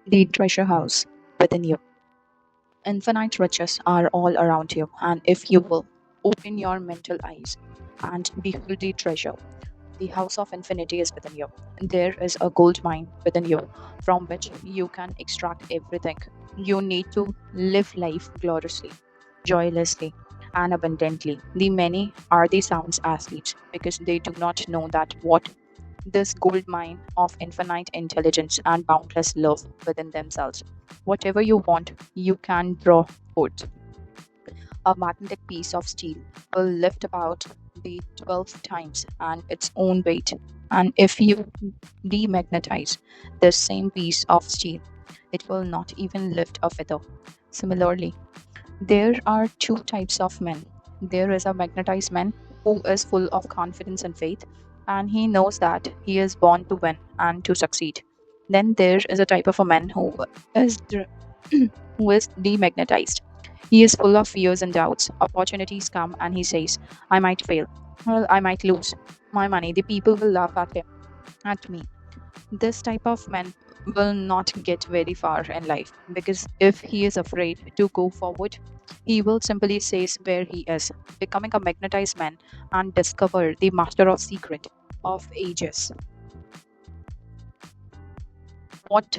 The treasure house within you. Infinite riches are all around you, and if you will open your mental eyes and behold the treasure, the house of infinity is within you. There is a gold mine within you from which you can extract everything you need to live life gloriously, joylessly, and abundantly. The many are the sounds asleep because they do not know that what this gold mine of infinite intelligence and boundless love within themselves. Whatever you want, you can draw forth. A magnetic piece of steel will lift about the 12 times and its own weight. And if you demagnetize this same piece of steel, it will not even lift a feather. Similarly, there are two types of men. There is a magnetized man who is full of confidence and faith, and he knows that he is born to win and to succeed. Then there is a type of a man is dr- who is demagnetized. He is full of fears and doubts. Opportunities come and he says, I might fail. Well, I might lose my money. The people will laugh at him, at me. This type of man will not get very far in life because if he is afraid to go forward, he will simply say where he is, becoming a magnetized man and discover the master of secret of ages. What,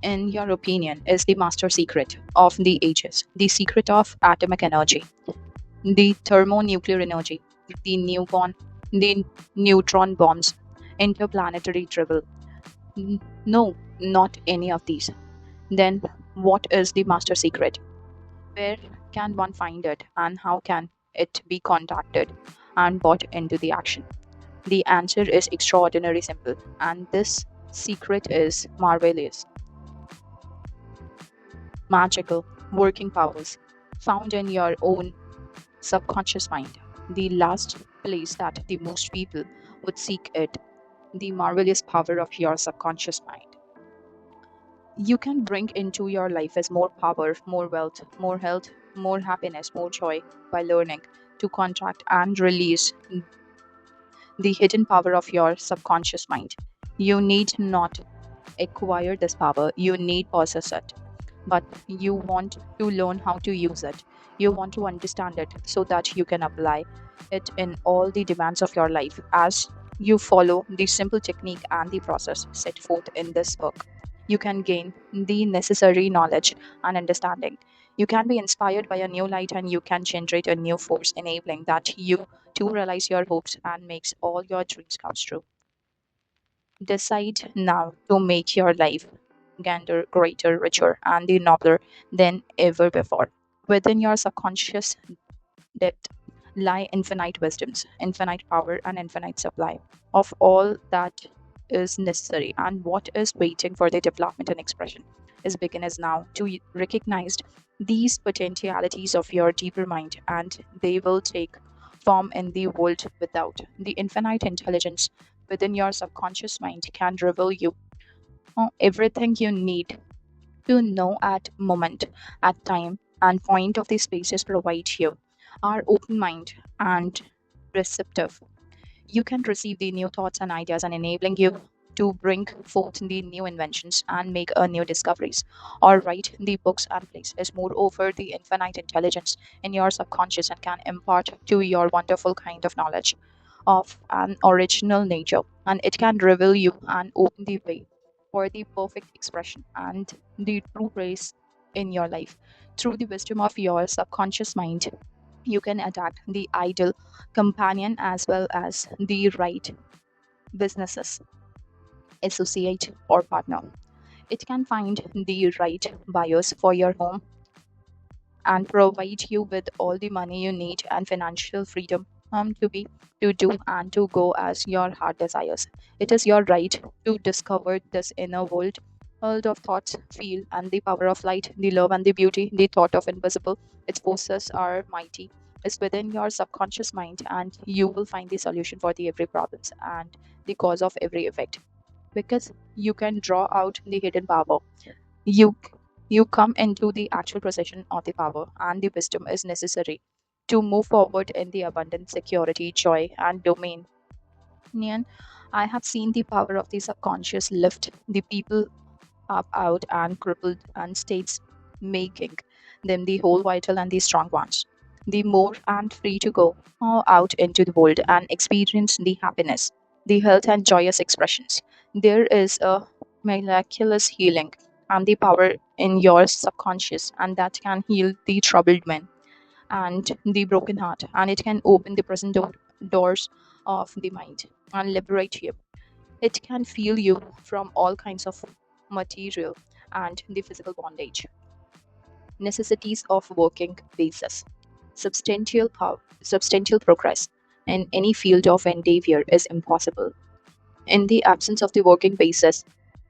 in your opinion, is the master secret of the ages? The secret of atomic energy, the thermonuclear energy, the newborn, the neutron bombs, interplanetary travel. No, not any of these. Then, what is the master secret? Where can one find it, and how can it be contacted and brought into the action? The answer is extraordinarily simple, and this secret is marvelous, magical, working powers found in your own subconscious mind. The last place that the most people would seek it, the marvelous power of your subconscious mind. You can bring into your life as more power, more wealth, more health, more happiness, more joy by learning to contract and release the hidden power of your subconscious mind. You need not acquire this power, you need possess it. But you want to learn how to use it. You want to understand it so that you can apply it in all the demands of your life as you follow the simple technique and the process set forth in this book. You can gain the necessary knowledge and understanding. You can be inspired by a new light and you can generate a new force enabling that you to realize your hopes and makes all your dreams come true. Decide now to make your life grander, greater, richer, and the nobler than ever before. Within your subconscious depth lie infinite wisdoms, infinite power, and infinite supply of all that is necessary. And what is waiting for the development and expression is beginners now to recognize these potentialities of your deeper mind, and they will take form in the world without. The infinite intelligence within your subconscious mind can reveal you everything you need to know at moment, at time, and point of the spaces provide you are open mind and receptive. You can receive the new thoughts and ideas and enabling you to bring forth the new inventions and make a new discoveries or write the books and plays is moreover the infinite intelligence in your subconscious and can impart to your wonderful kind of knowledge of an original nature, and it can reveal you and open the way for the perfect expression and the true grace in your life. Through the wisdom of your subconscious mind, you can attract the ideal companion as well as the right businesses, associate, or partner. It can find the right buyers for your home and provide you with all the money you need and financial freedom to be to do and to go as your heart desires. It is your right to discover this inner world of thoughts, feel, and the power of light, the love and the beauty, the thought of invisible. Its forces are mighty. It's within your subconscious mind, and you will find the solution for the every problems and the cause of every effect. Because you can draw out the hidden power, you you come into the actual possession of the power, and the wisdom is necessary to move forward in the abundant security, joy, and domain. Nian, I have seen the power of the subconscious lift the people up, out, and crippled and states, making them the whole, vital, and the strong ones. The more and free to go out into the world and experience the happiness, the health, and joyous expressions. There is a miraculous healing and the power in your subconscious, and that can heal the troubled man and the broken heart, and it can open the present doors of the mind and liberate you. It can feel you from all kinds of material and the physical bondage. Necessities of working basis. Substantial progress in any field of endeavor is impossible. In the absence of the working basis,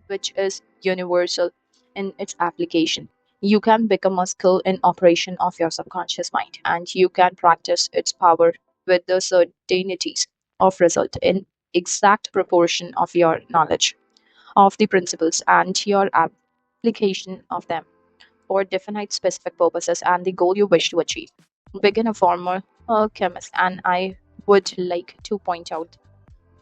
which is universal in its application, you can become a skill in operation of your subconscious mind, and you can practice its power with the certainties of result in exact proportion of your knowledge of the principles and your application of them for definite specific purposes and the goal you wish to achieve. Begin a former chemist, and I would like to point out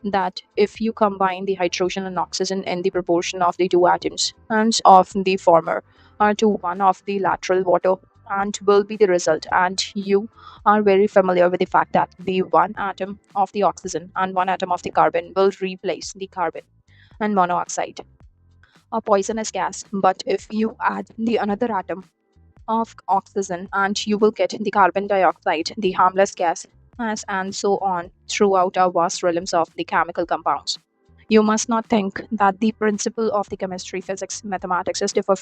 that if you combine the hydrogen and oxygen in the proportion of the two atoms and of the former to one of the lateral, water and will be the result, and you are very familiar with the fact that the one atom of the oxygen and one atom of the carbon will replace the carbon and monoxide, a poisonous gas. But if you add the another atom of oxygen, and you will get the carbon dioxide, the harmless gas, and so on throughout our vast realms of the chemical compounds. You must not think that the principle of the chemistry, physics, mathematics is different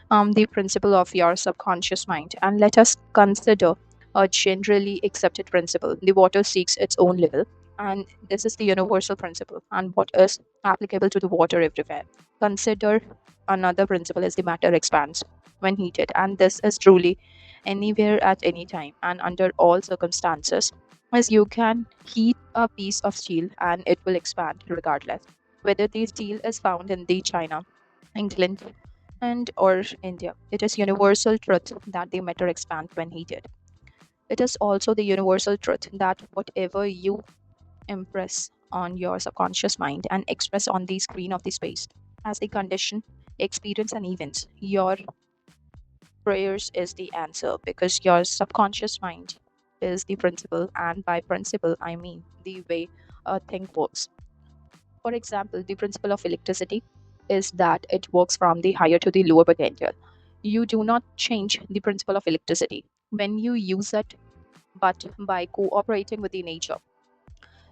from the principle of your subconscious mind. And let us consider a generally accepted principle. The water seeks its own level, and this is the universal principle, and what is applicable to the water everywhere. Consider another principle is the matter expands when heated, and this is truly anywhere at any time and under all circumstances, as you can heat a piece of steel and it will expand regardless whether the steel is found in the China, England, and or India. It is universal truth that the matter expands when heated. It is also the universal truth that whatever you impress on your subconscious mind and express on the screen of the space as the condition, experience, and events, your prayers is the answer, because your subconscious mind is the principle, and by principle, I mean the way a thing works. For example, the principle of electricity is that it works from the higher to the lower potential. You do not change the principle of electricity when you use it, but by cooperating with the nature,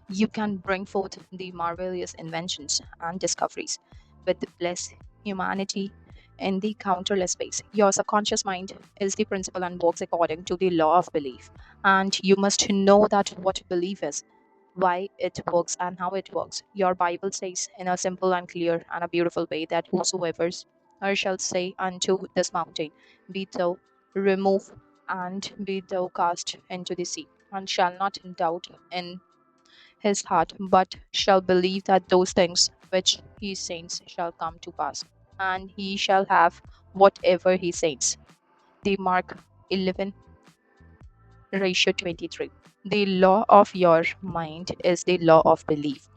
you can bring forth the marvelous inventions and discoveries with bless humanity in the counterless space. Your subconscious mind is the principle and works according to the law of belief. And you must know that what belief is, why it works, and how it works. Your Bible says in a simple and clear and a beautiful way that whosoever shall say unto this mountain, be thou removed and be thou cast into the sea, and shall not doubt in his heart, but shall believe that those things which he says shall come to pass, and he shall have whatever he says. The Mark 11 ratio 23. The law of your mind is the law of belief.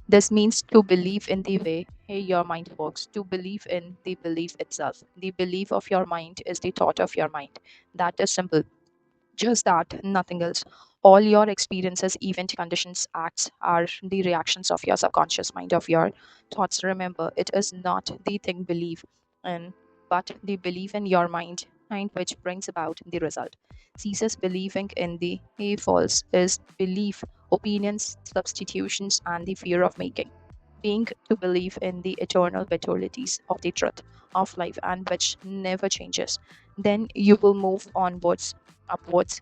This means to believe in the way your mind works, to believe in the belief itself. The belief of your mind is the thought of your mind. That is simple. Just that, nothing else. All your experiences, event, conditions, acts are the reactions of your subconscious mind, of your thoughts. Remember, it is not the thing believe in, but the belief in your mind which brings about the result. Ceases believing in the false is belief, opinions, substitutions, and the fear of making. Being to believe in the eternal vitalities of the truth of life and which never changes. Then you will move onwards, upwards,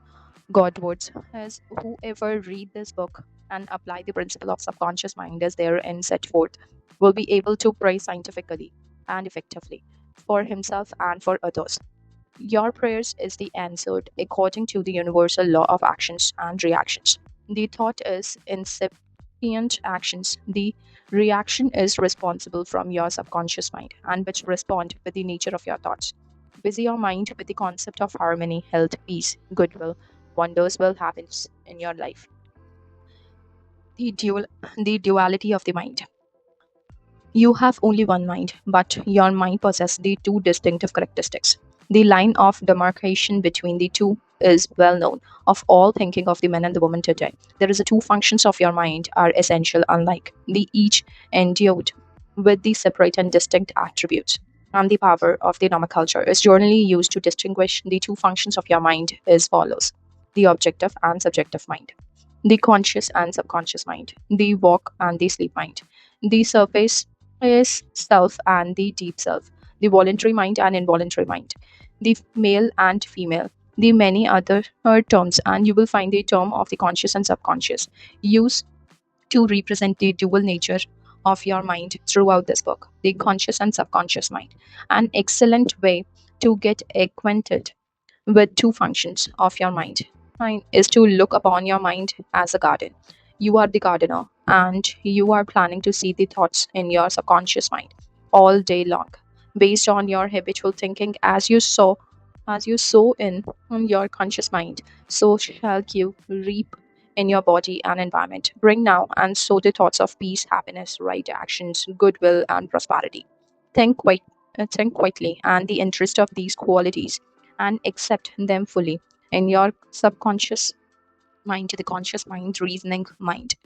Godwards, as whoever read this book and apply the principle of subconscious mind as therein set forth will be able to pray scientifically and effectively for himself and for others. Your prayers is the answered according to the universal law of actions and reactions. The thought is incipient actions. The reaction is responsible from your subconscious mind and which respond with the nature of your thoughts. Busy your mind with the concept of harmony, health, peace, goodwill. Wonders will happen in your life. The duality of the mind. You have only one mind, but your mind possesses the two distinctive characteristics. The line of demarcation between the two is well known of all thinking of the men and the women today. There is the two functions of your mind are essential, unlike the each endowed with the separate and distinct attributes. And the power of the nomenclature is generally used to distinguish the two functions of your mind as follows: the objective and subjective mind, the conscious and subconscious mind, the walk and the sleep mind, the surface is self and the deep self, the voluntary mind and involuntary mind, the male and female, the many other terms, and you will find the term of the conscious and subconscious used to represent the dual nature of your mind throughout this book, the conscious and subconscious mind. An excellent way to get acquainted with two functions of your mind. Mind is to look upon your mind as a garden. You are the gardener, and you are planning to see the thoughts in your subconscious mind all day long, based on your habitual thinking. As you sow in your conscious mind, so shall you reap in your body and environment. Bring now and sow the thoughts of peace, happiness, right actions, goodwill, and prosperity. Think quite think quietly and the interest of these qualities and accept them fully in your subconscious mind, the conscious mind, reasoning mind.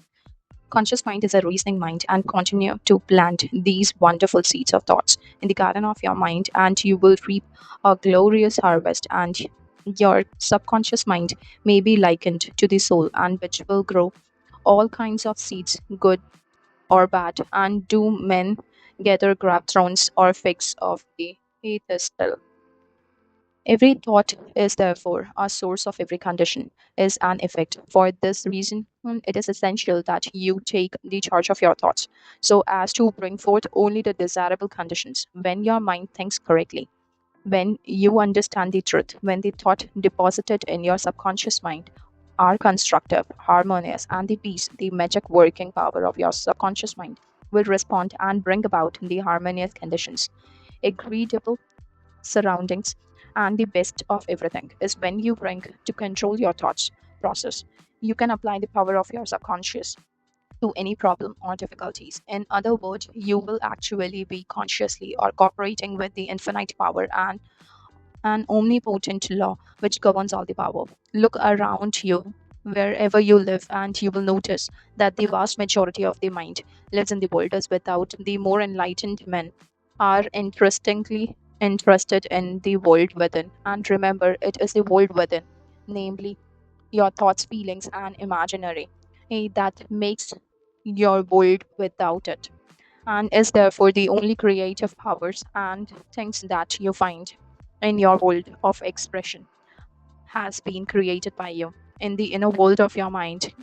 Conscious mind is a reasoning mind, and continue to plant these wonderful seeds of thoughts in the garden of your mind, and you will reap a glorious harvest. And your subconscious mind may be likened to the soul, and which will grow all kinds of seeds, good or bad. And do men gather grab thrones or figs of the pedestal? Every thought is therefore a source of every condition, is an effect. For this reason, it is essential that you take the charge of your thoughts so as to bring forth only the desirable conditions. When your mind thinks correctly, when you understand the truth, when the thought deposited in your subconscious mind are constructive, harmonious, and the peace, the magic working power of your subconscious mind will respond and bring about the harmonious conditions, agreeable surroundings, and the best of everything is when you bring to control your thoughts process. You can apply the power of your subconscious to any problem or difficulties. In other words, you will actually be consciously or cooperating with the infinite power and an omnipotent law which governs all the power. Look around you wherever you live, and you will notice that the vast majority of the mind lives in the world as without the more enlightened men are interestingly interested in the world within. And remember, it is the world within, namely your thoughts, feelings, and imaginary, that makes your world without it, and is therefore the only creative powers and things that you find in your world of expression has been created by you in the inner world of your mind,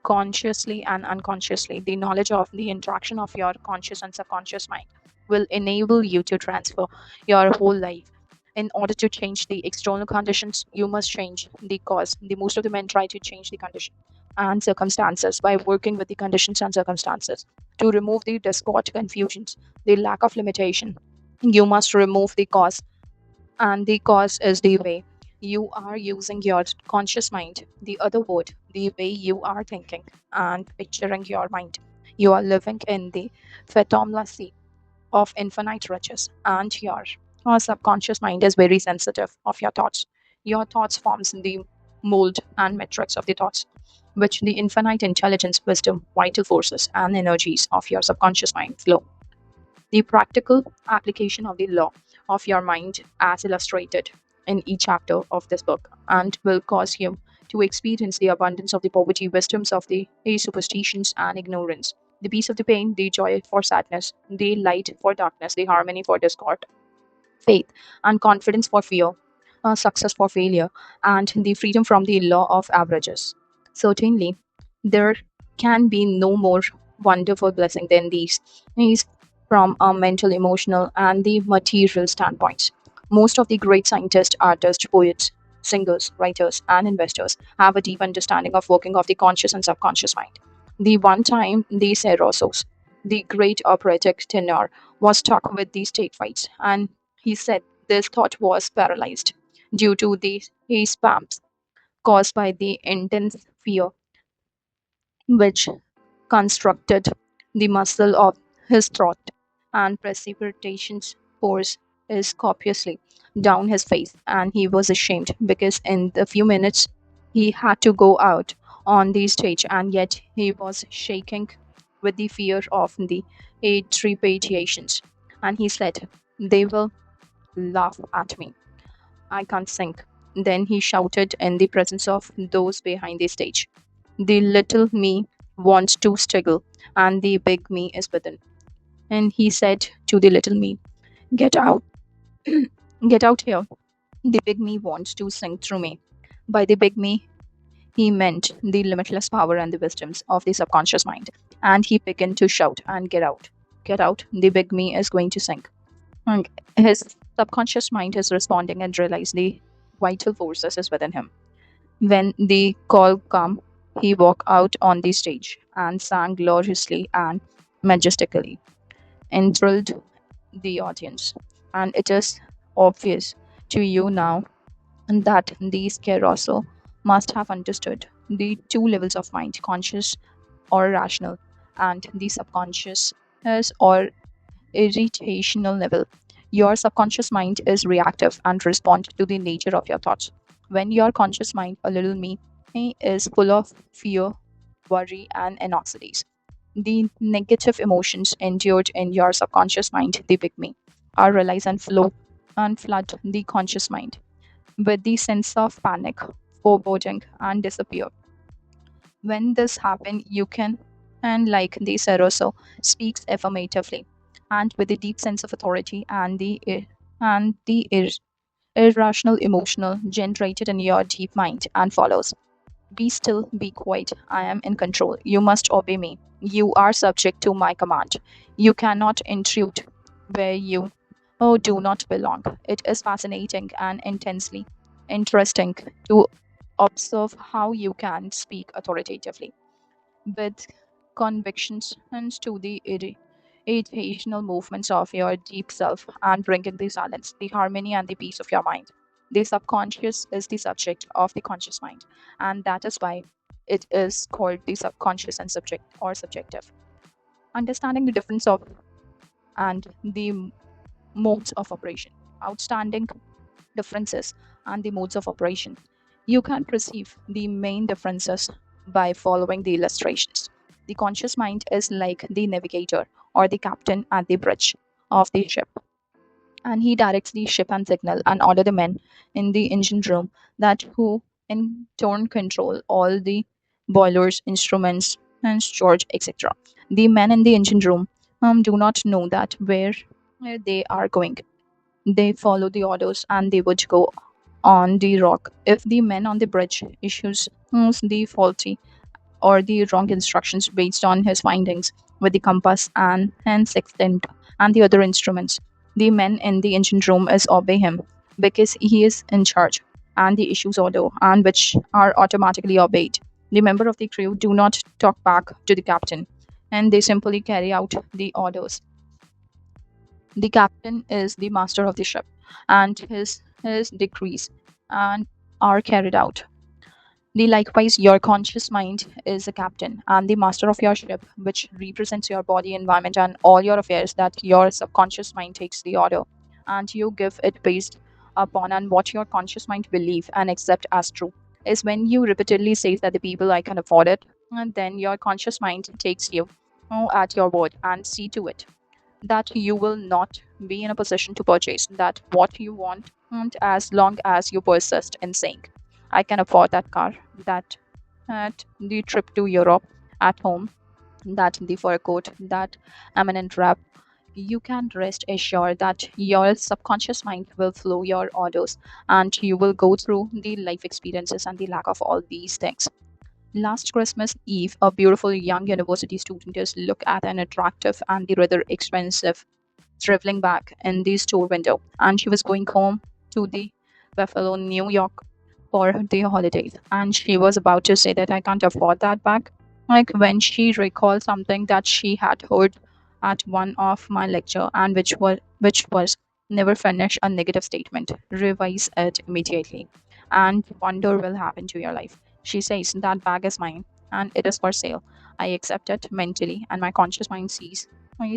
consciously and unconsciously. The knowledge of the interaction of your conscious and subconscious mind will enable you to transfer your whole life. In order to change the external conditions, you must change the cause. The most of the men try to change the condition and circumstances by working with the conditions and circumstances to remove the discord, confusions, the lack of limitation. You must remove the cause, and the cause is the way you are using your conscious mind. The other word, the way you are thinking and picturing your mind. You are living in the fathomlessly of infinite riches, and your subconscious mind is very sensitive of your thoughts. Your thoughts forms the mold and matrix of the thoughts, which the infinite intelligence, wisdom, vital forces, and energies of your subconscious mind flow. The practical application of the law of your mind, as illustrated in each chapter of this book, and will cause you to experience the abundance of the poverty, wisdoms of the superstitions and ignorance, the peace of the pain, the joy for sadness, the light for darkness, the harmony for discord, faith and confidence for fear, success for failure, and the freedom from the law of averages. Certainly, there can be no more wonderful blessing than these from a mental, emotional, and the material standpoints. Most of the great scientists, artists, poets, singers, writers, and investors have a deep understanding of working of the conscious and subconscious mind. The one time the Cerosos, the great operatic tenor, was struck with these state fights, and he said this thought was paralyzed due to the spasms caused by the intense fear which constructed the muscle of his throat. and precipitation pours is copiously down his face, and he was ashamed because in the few minutes he had to go out on the stage, and yet he was shaking with the fear of the trepidations. And he said, "They will laugh at me. I can't sing." Then he shouted in the presence of those behind the stage, "The little me wants to struggle, and the big me is within." And he said to the little me, "Get out, get out here. The big me wants to sing through me." By the big me, he meant the limitless power and the wisdoms of the subconscious mind. And he began to shout and get out. Get out, the big me is going to sing. And his subconscious mind is responding and realize the vital forces is within him. When the call come, he walked out on the stage and sang gloriously and majestically, enthralled the audience. And it is obvious to you now that these carousel must have understood the two levels of mind, conscious or rational, and the subconscious is or irritational level. Your subconscious mind is reactive and respond to the nature of your thoughts. When your conscious mind, a little me, is full of fear, worry, and anxieties, the negative emotions endured in your subconscious mind, the big me, are realized and flow and flood the conscious mind with the sense of panic, foreboding, and disappear. When this happens, you can, and like the Seroso, speaks affirmatively, and with a deep sense of authority and the irrational emotional generated in your deep mind and follows. Be still, be quiet. I am in control. You must obey me. You are subject to my command. You cannot intrude where you do not belong. It is fascinating and intensely interesting to observe how you can speak authoritatively with convictions and to the irritational movements of your deep self and bringing the silence, the harmony, and the peace of your mind. The subconscious is the subject of the conscious mind, and that is why it is called the subconscious and subject or subjective. Understanding the difference of and the modes of operation. Outstanding differences and the modes of operation. You can perceive the main differences by following the illustrations. The conscious mind is like the navigator or the captain at the bridge of the ship, and he directs the ship and signal and order the men in the engine room that who in turn control all the boilers, instruments, and storage, etc. The men in the engine room do not know that where they are going. They follow the orders and they would go on the rock. If the man on the bridge issues the faulty or the wrong instructions based on his findings with the compass and sextant and the other instruments, the men in the engine room is obey him because he is in charge and the issues order and which are automatically obeyed. The member of the crew do not talk back to the captain and they simply carry out the orders. The captain is the master of the ship, and his decrees and are carried out. The likewise, your conscious mind is a captain and the master of your ship, which represents your body, environment, and all your affairs. That your subconscious mind takes the order, and you give it based upon and what your conscious mind believe and accept as true. Is when you repeatedly say that the people I can afford it, and then your conscious mind takes you at your word and see to it that you will not be in a position to purchase that what you want and as long as you persist in saying I can afford that car, that at the trip to Europe, at home, that the fur coat, that eminent wrap. You can rest assured that your subconscious mind will flow your orders and you will go through the life experiences and the lack of all these things. Last Christmas Eve, a beautiful young university student is look at an attractive and the rather expensive traveling bag in the store window, and she was going home to the Buffalo, New York for the holidays. And she was about to say that I can't afford that bag. Like when she recalled something that she had heard at one of my lecture and which was never finish a negative statement. Revise it immediately and wonder will happen to your life. She says that bag is mine and it is for sale. I accept it mentally and my conscious mind sees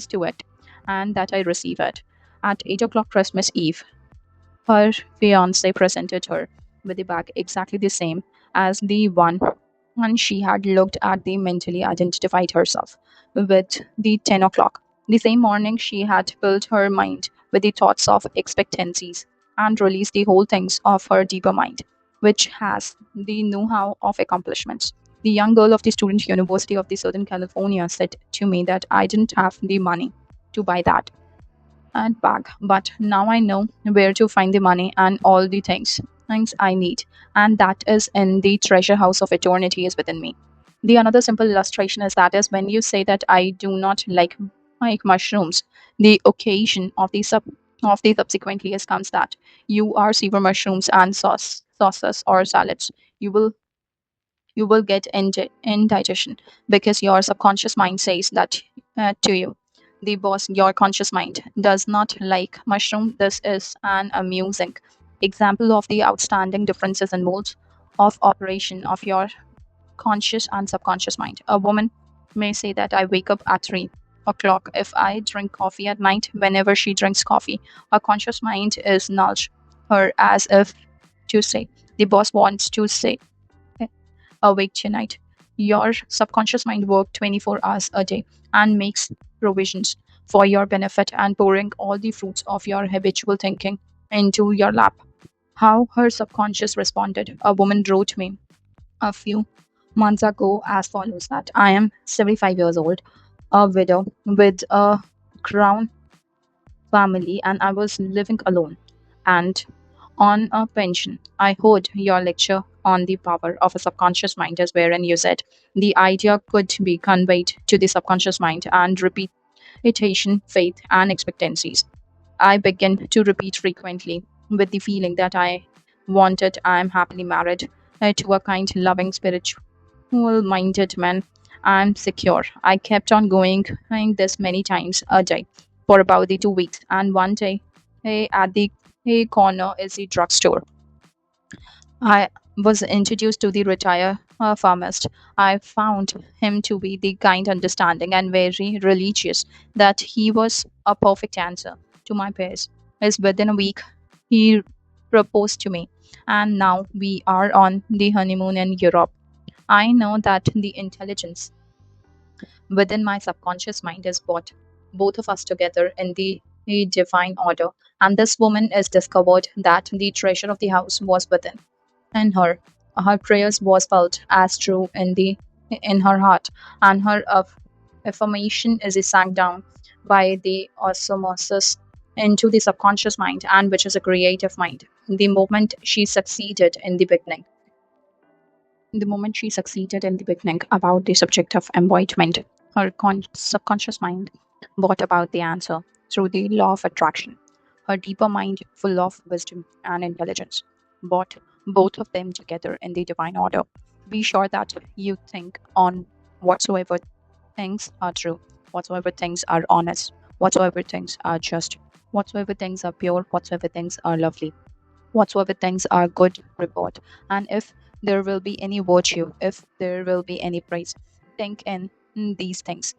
to it and that I receive it. At 8 o'clock Christmas Eve, her fiance presented her with the bag exactly the same as the one and she had looked at the mentally identified herself with the 10 o'clock. The same morning, she had filled her mind with the thoughts of expectancies and released the whole things of her deeper mind, which has the know how of accomplishments. The young girl of the Student University of the Southern California said to me that I didn't have the money to buy that and bag, but now I know where to find the money and all the things I need, and that is in the treasure house of eternity is within me. The another simple illustration is that is when you say that I do not like mushrooms, the occasion of the subsequently is comes that you are savor mushrooms and sauces or salads. You will you will get indigestion because your subconscious mind says that to you. The boss, your conscious mind, does not like mushroom. This is an amusing example of the outstanding differences in modes of operation of your conscious and subconscious mind. A woman may say that I wake up at 3 o'clock if I drink coffee at night. Whenever she drinks coffee, her conscious mind is nudge her as if to say, the boss wants to say awake tonight. Your subconscious mind works 24 hours a day and makes provisions for your benefit and pouring all the fruits of your habitual thinking into your lap. How her subconscious responded. A woman wrote me a few months ago as follows that I am 75 years old, a widow with a grown family, and I was living alone and on a pension. I heard your lecture on the power of a subconscious mind, as wherein you said the idea could be conveyed to the subconscious mind and repetition, faith, and expectancies. I began to repeat frequently with the feeling that I wanted. I am happily married to a kind, loving, spiritual minded man. I'm secure. I kept on going this many times a day for about the 2 weeks. And one day, at the corner is the drugstore. I was introduced to the retired pharmacist. I found him to be the kind, understanding, and very religious. That he was a perfect answer to my prayers. As within a week, he proposed to me, and now we are on the honeymoon in Europe. I know that the intelligence within my subconscious mind is brought both of us together in the divine order. And this woman is discovered that the treasure of the house was within in her. Her prayers was felt as true in her heart, and her affirmation is sank down by the osmosis into the subconscious mind, and which is a creative mind. The moment she succeeded in the beginning about the subject of embodiment, her subconscious mind brought about the answer through the law of attraction. Her deeper mind, full of wisdom and intelligence, brought both of them together in the divine order. Be sure that you think on whatsoever things are true, whatsoever things are honest, whatsoever things are just, whatsoever things are pure, whatsoever things are lovely, whatsoever things are good report. And if there will be any virtue, if there will be any praise, think in these things.